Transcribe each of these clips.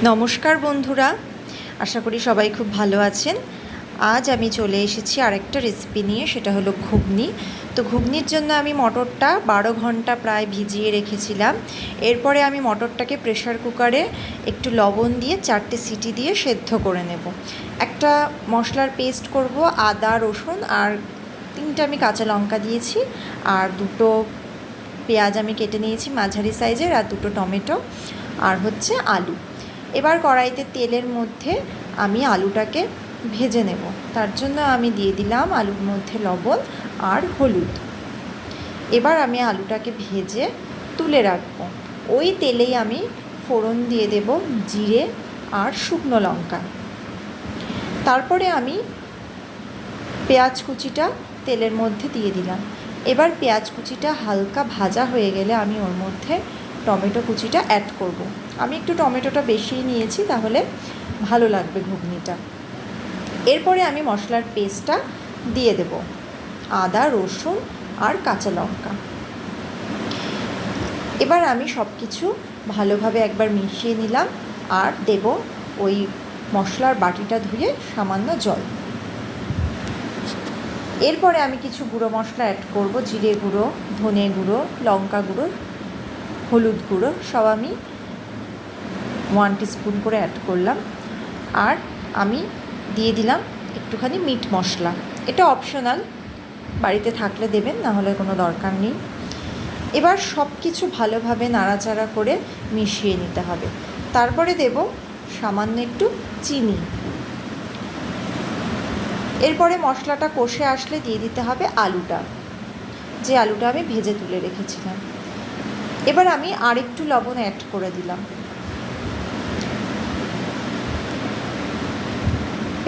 নমস্কার বন্ধুরা, আশা করি সবাই খুব ভালো আছেন। আজ আমি চলে এসেছি আরেকটা রেসিপি নিয়ে, সেটা হলো ঘুগনি। তো ঘুগনির জন্য আমি মটরটা 12 ঘন্টা প্রায় ভিজিয়ে রেখেছিলাম। এরপরে আমি মটরটাকে প্রেশার কুকারে একটু লবণ দিয়ে 4টে সিটি দিয়ে সেদ্ধ করে নেব। একটা মশলার পেস্ট করব, আদা রসুন আর 3টে আমি কাঁচা লঙ্কা দিয়েছি, আর 2টো পেঁয়াজ আমি কেটে নিয়েছি মাঝারি সাইজের, আর 2টো টমেটো, আর হচ্ছে আলু। এবার কড়াইতে তেলের মধ্যে আমি আলুটাকে ভেজে নেব। তার জন্য আমি দিয়ে দিলাম আলুর মধ্যে লবণ আর হলুদ। এবার আমি আলুটাকে ভেজে তুলে রাখবো। ওই তেলেই আমি ফোড়ন দিয়ে দেব জিরে আর শুকনো লঙ্কা। তারপরে আমি পেঁয়াজ কুচিটা তেলের মধ্যে দিয়ে দিলাম। এবার পেঁয়াজ কুচিটা হালকা ভাজা হয়ে গেলে আমি ওর মধ্যে টমেটো কুচিটা অ্যাড করব। আমি একটু টমেটোটা বেশিই নিয়েছি, তাহলে ভালো লাগবে ঘুগনিটা। এরপরে আমি মশলার পেস্টটা দিয়ে দেব, আদা রসুন আর কাঁচা লঙ্কা। এবার আমি সব কিছু ভালোভাবে একবার মিশিয়ে নিলাম, আর দেব ওই মশলার বাটিটা ধুয়ে সামান্য জল। এরপরে আমি কিছু গুঁড়ো মশলা অ্যাড করব, জিরে গুঁড়ো, ধনে গুঁড়ো, লঙ্কা গুঁড়ো, হলুদ গুঁড়ো, সব আমি 1 টিস্পুন করে অ্যাড করলাম। আর আমি দিয়ে দিলাম একটুখানি মিট মশলা। এটা অপশনাল, বাড়িতে থাকলে দেবেন, না হলে কোনো দরকার নেই। এবার সব কিছু ভালোভাবে নাড়াচাড়া করে মিশিয়ে নিতে হবে। তারপরে দেব সামান্য একটু চিনি। এরপরে মশলাটা কষে আসলে দিয়ে দিতে হবে আলুটা, যে আলুটা আমি ভেজে তুলে রেখেছিলাম। এবার আমি আরেকটু লবণ অ্যাড করে দিলাম।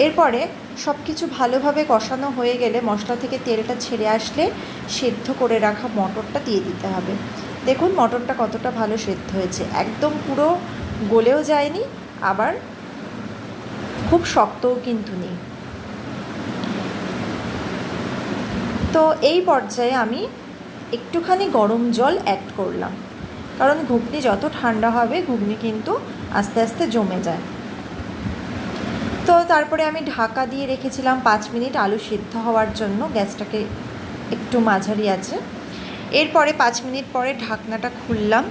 এরপরে সব কিছু ভালোভাবে কষানো হয়ে গেলে, মশলা থেকে তেলটা ছেড়ে আসলে সেদ্ধ করে রাখা মটরটা দিয়ে দিতে হবে। দেখুন মটরটা কতটা ভালো সেদ্ধ হয়েছে, একদম পুরো গলেও যায়নি, আবার খুব শক্তও কিন্তু নেই। তো এই পর্যায়ে আমি একটুখানি গরম জল অ্যাড করলাম, কারণ ঘুগনি যত ঠান্ডা হবে ঘুগনি কিন্তু আস্তে আস্তে জমে যায়। তো তারপরে আমি ঢাকা দিয়ে রেখেছিলাম 5 মিনিট আলু সিদ্ধ হওয়ার জন্য, গ্যাসটাকে একটু মাঝারি আছে। এরপরে 5 মিনিট পরে ঢাকনাটা খুললাম।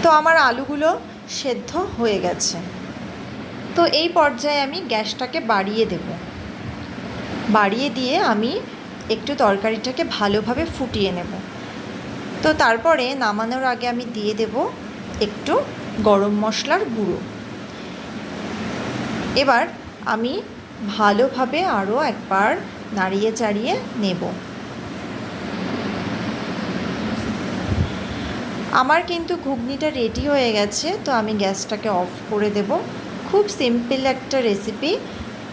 তো আমার আলুগুলো সেদ্ধ হয়ে গেছে। তো এই পর্যায়ে আমি গ্যাসটাকে বাড়িয়ে দেব। বাড়িয়ে দিয়ে আমি একটু তরকারিটাকে ভালোভাবে ফুটিয়ে নেব। তো তারপরে নামানোর আগে আমি দিয়ে দেব একটু গরম মশলার গুঁড়ো। এবার আমি ভালোভাবে আরও একবার নাড়িয়ে চাড়িয়ে নেব। আমার কিন্তু ঘুগনিটা রেডি হয়ে গেছে, তো আমি গ্যাসটাকে অফ করে দেব। খুব সিম্পল একটা রেসিপি।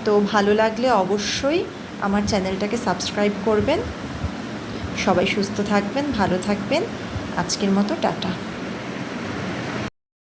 তো ভালো লাগলে অবশ্যই আমার চ্যানেলটাকে সাবস্ক্রাইব করবেন। সবাই সুস্থ থাকবেন, ভালো থাকবেন। আজকের মতো টাটা।